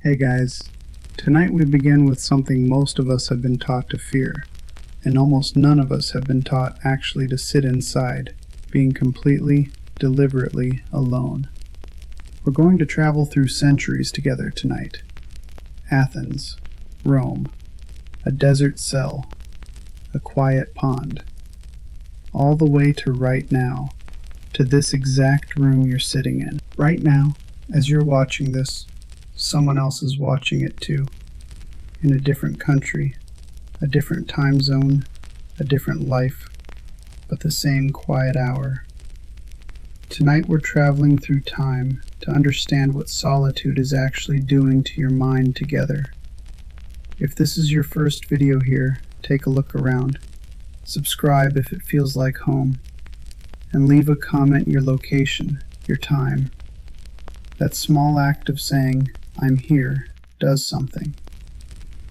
Hey guys, tonight we begin with something most of us have been taught to fear, and almost none of us have been taught actually to sit inside, being completely, deliberately alone. We're going to travel through centuries together tonight. Athens, Rome, a desert cell, a quiet pond, all the way to right now, to this exact room you're sitting in. Right now, as you're watching this, someone else is watching it too, in a different country, a different time zone, a different life, but the same quiet hour. Tonight we're traveling through time to understand what solitude is actually doing to your mind together. If this is your first video here, take a look around. Subscribe if it feels like home, and leave a comment your location, your time. That small act of saying, "I'm here," does something.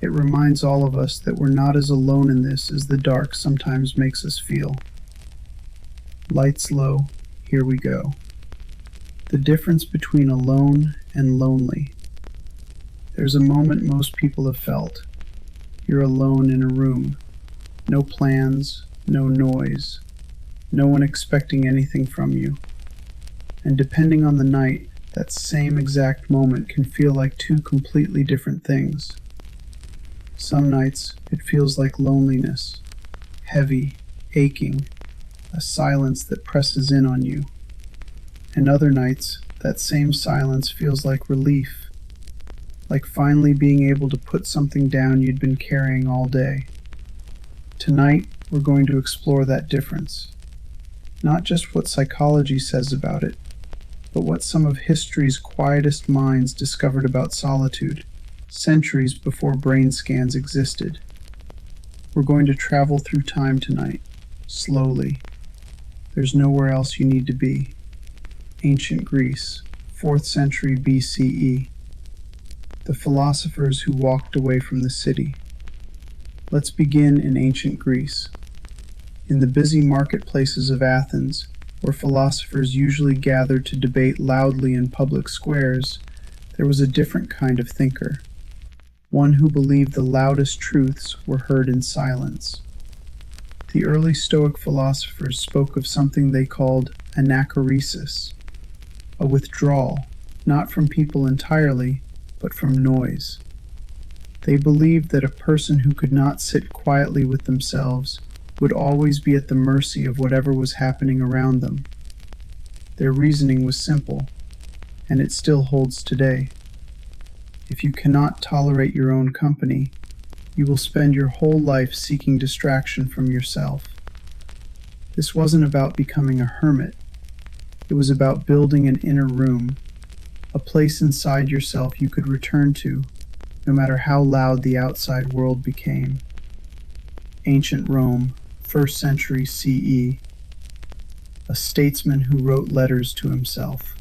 It reminds all of us that we're not as alone in this as the dark sometimes makes us feel. Lights low, here we go. The difference between alone and lonely. There's a moment most people have felt. You're alone in a room. No plans, no noise, no one expecting anything from you. And depending on the night, that same exact moment can feel like two completely different things. Some nights, it feels like loneliness, heavy, aching, a silence that presses in on you. And other nights, that same silence feels like relief, like finally being able to put something down you'd been carrying all day. Tonight, we're going to explore that difference. Not just what psychology says about it, but what some of history's quietest minds discovered about solitude, centuries before brain scans existed. We're going to travel through time tonight, slowly. There's nowhere else you need to be. Ancient Greece, 4th century BCE. The philosophers who walked away from the city. Let's begin in ancient Greece. In the busy marketplaces of Athens, where philosophers usually gathered to debate loudly in public squares, there was a different kind of thinker, one who believed the loudest truths were heard in silence. The early Stoic philosophers spoke of something they called anachoresis, a withdrawal, not from people entirely, but from noise. They believed that a person who could not sit quietly with themselves would always be at the mercy of whatever was happening around them. Their reasoning was simple, and it still holds today. If you cannot tolerate your own company, you will spend your whole life seeking distraction from yourself. This wasn't about becoming a hermit. It was about building an inner room, a place inside yourself you could return to, no matter how loud the outside world became. Ancient Rome, 1st century CE, a statesman who wrote letters to himself.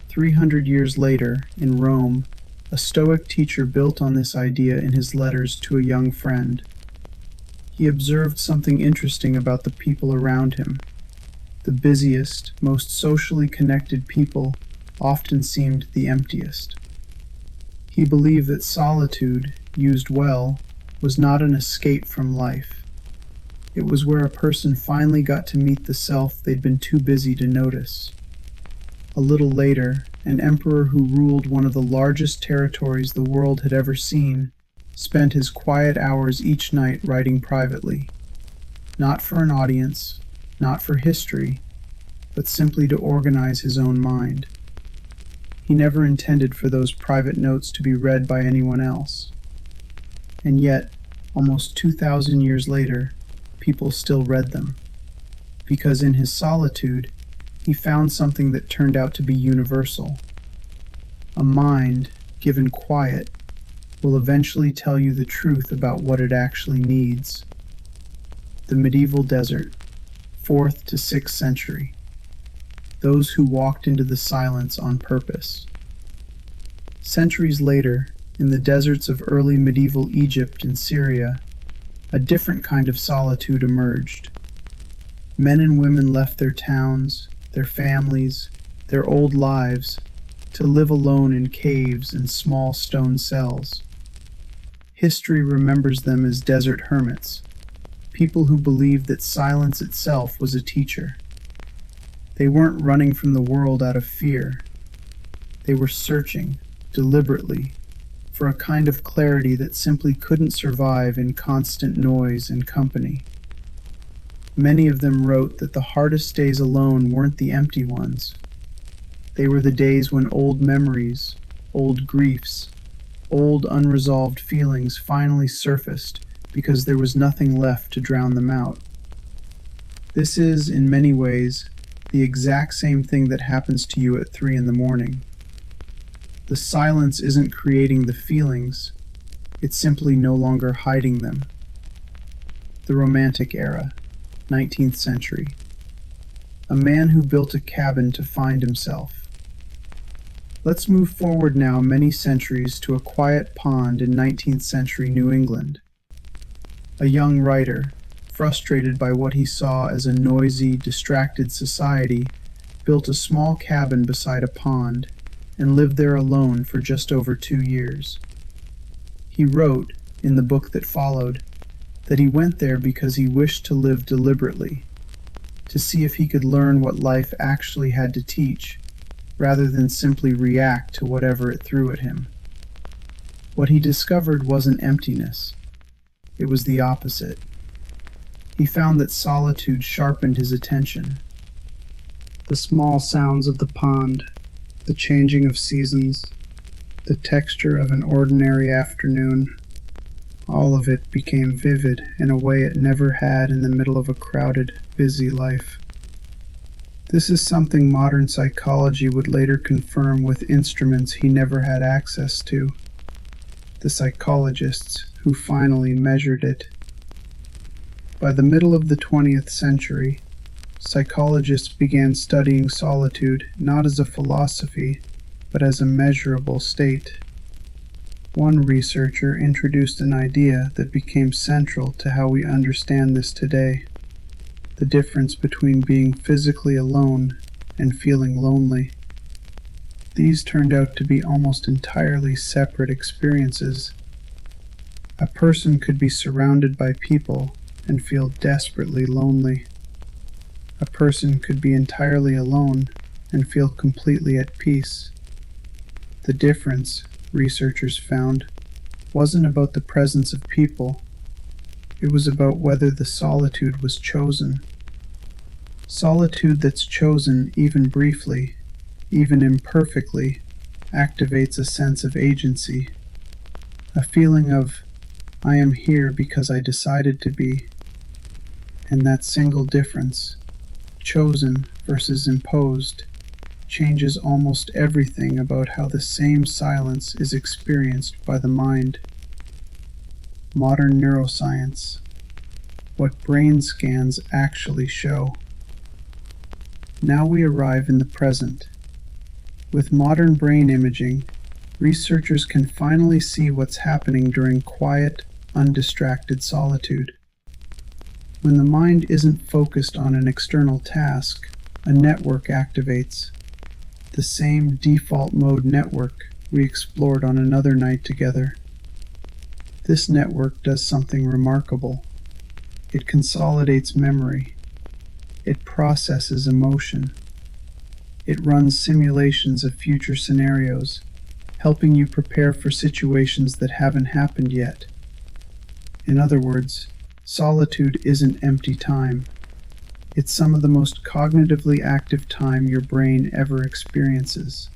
300 years later, in Rome, a Stoic teacher built on this idea in his letters to a young friend. He observed something interesting about the people around him. The busiest, most socially connected people often seemed the emptiest. He believed that solitude, used well, was not an escape from life. It was where a person finally got to meet the self they'd been too busy to notice. A little later, an emperor who ruled one of the largest territories the world had ever seen spent his quiet hours each night writing privately. Not for an audience, not for history, but simply to organize his own mind. He never intended for those private notes to be read by anyone else. And yet, almost 2,000 years later, people still read them, because in his solitude, he found something that turned out to be universal. A mind, given quiet, will eventually tell you the truth about what it actually needs. The medieval desert, 4th to 6th century. Those who walked into the silence on purpose. Centuries later, in the deserts of early medieval Egypt and Syria, a different kind of solitude emerged. Men and women left their towns, their families, their old lives, to live alone in caves and small stone cells. History remembers them as desert hermits, people who believed that silence itself was a teacher. They weren't running from the world out of fear. They were searching, deliberately, for a kind of clarity that simply couldn't survive in constant noise and company. Many of them wrote that the hardest days alone weren't the empty ones. They were the days when old memories, old griefs, old unresolved feelings finally surfaced because there was nothing left to drown them out. This is, in many ways, the exact same thing that happens to you at 3 in the morning. The silence isn't creating the feelings, it's simply no longer hiding them. The Romantic Era, 19th century. A man who built a cabin to find himself. Let's move forward now many centuries to a quiet pond in 19th century New England. A young writer, frustrated by what he saw as a noisy, distracted society, built a small cabin beside a pond and lived there alone for just over 2 years. He wrote, in the book that followed, that he went there because he wished to live deliberately, to see if he could learn what life actually had to teach, rather than simply react to whatever it threw at him. What he discovered wasn't emptiness. It was the opposite. He found that solitude sharpened his attention. The small sounds of the pond, the changing of seasons, the texture of an ordinary afternoon, all of it became vivid in a way it never had in the middle of a crowded, busy life. This is something modern psychology would later confirm with instruments he never had access to. The psychologists who finally measured it. By the middle of the 20th century, psychologists began studying solitude not as a philosophy, but as a measurable state. One researcher introduced an idea that became central to how we understand this today: the difference between being physically alone and feeling lonely. These turned out to be almost entirely separate experiences. A person could be surrounded by people and feel desperately lonely. A person could be entirely alone and feel completely at peace. The difference, researchers found, wasn't about the presence of people. It was about whether the solitude was chosen. Solitude that's chosen, even briefly, even imperfectly, activates a sense of agency, a feeling of, I am here because I decided to be. And that single difference, chosen versus imposed, changes almost everything about how the same silence is experienced by the mind. Modern neuroscience, what brain scans actually show. Now we arrive in the present. With modern brain imaging, researchers can finally see what's happening during quiet, undistracted solitude. When the mind isn't focused on an external task, a network activates. The same default mode network we explored on another night together. This network does something remarkable. It consolidates memory. It processes emotion. It runs simulations of future scenarios, helping you prepare for situations that haven't happened yet. In other words, solitude isn't empty time. It's some of the most cognitively active time your brain ever experiences.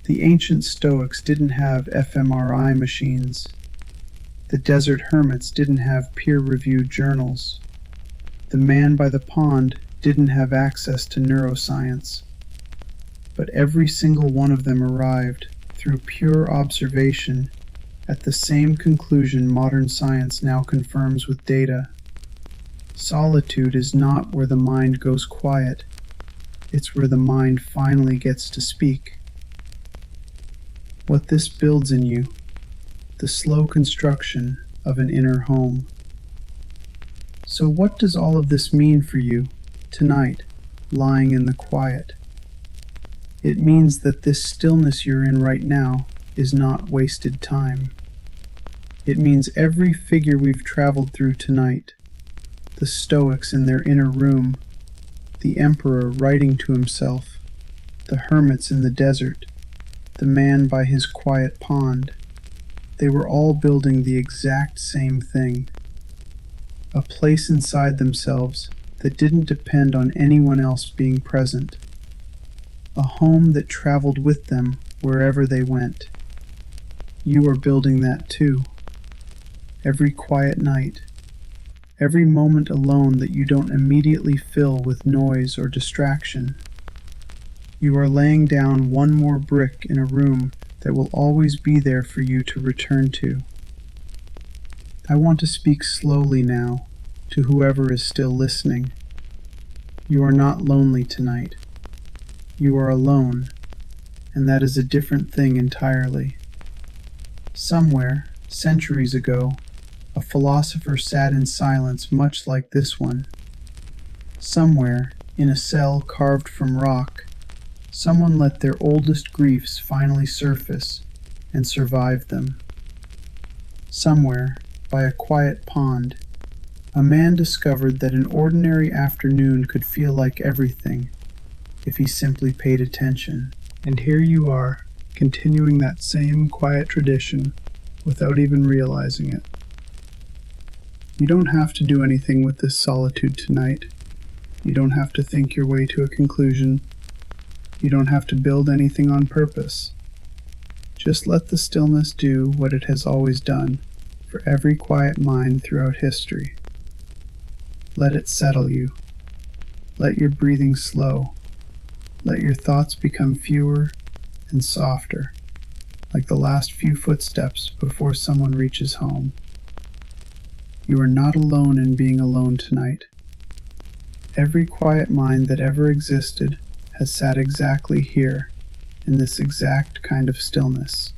The ancient Stoics didn't have fMRI machines. The desert hermits didn't have peer-reviewed journals. The man by the pond didn't have access to neuroscience. But every single one of them arrived, through pure observation, at the same conclusion modern science now confirms with data. Solitude is not where the mind goes quiet. It's where the mind finally gets to speak. What this builds in you, the slow construction of an inner home. So what does all of this mean for you, tonight, lying in the quiet? It means that this stillness you're in right now is not wasted time. It means every figure we've traveled through tonight, the Stoics in their inner room, the emperor writing to himself, the hermits in the desert, the man by his quiet pond, they were all building the exact same thing. A place inside themselves that didn't depend on anyone else being present. A home that traveled with them wherever they went. You are building that too. Every quiet night, every moment alone that you don't immediately fill with noise or distraction. You are laying down one more brick in a room that will always be there for you to return to. I want to speak slowly now to whoever is still listening. You are not lonely tonight. You are alone, and that is a different thing entirely. Somewhere, centuries ago, a philosopher sat in silence much like this one. Somewhere, in a cell carved from rock, someone let their oldest griefs finally surface and survive them. Somewhere, by a quiet pond, a man discovered that an ordinary afternoon could feel like everything if he simply paid attention. And here you are, continuing that same quiet tradition without even realizing it. You don't have to do anything with this solitude tonight. You don't have to think your way to a conclusion. You don't have to build anything on purpose. Just let the stillness do what it has always done for every quiet mind throughout history. Let it settle you. Let your breathing slow. Let your thoughts become fewer and softer, like the last few footsteps before someone reaches home. You are not alone in being alone tonight. Every quiet mind that ever existed has sat exactly here, in this exact kind of stillness.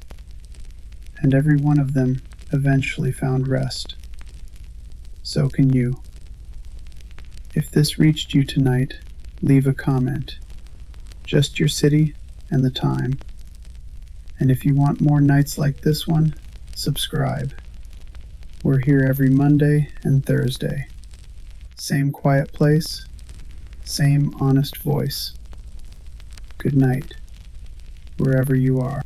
And every one of them eventually found rest. So can you. If this reached you tonight, leave a comment. Just your city and the time. And if you want more nights like this one, subscribe. We're here every Monday and Thursday. Same quiet place, same honest voice. Good night, wherever you are.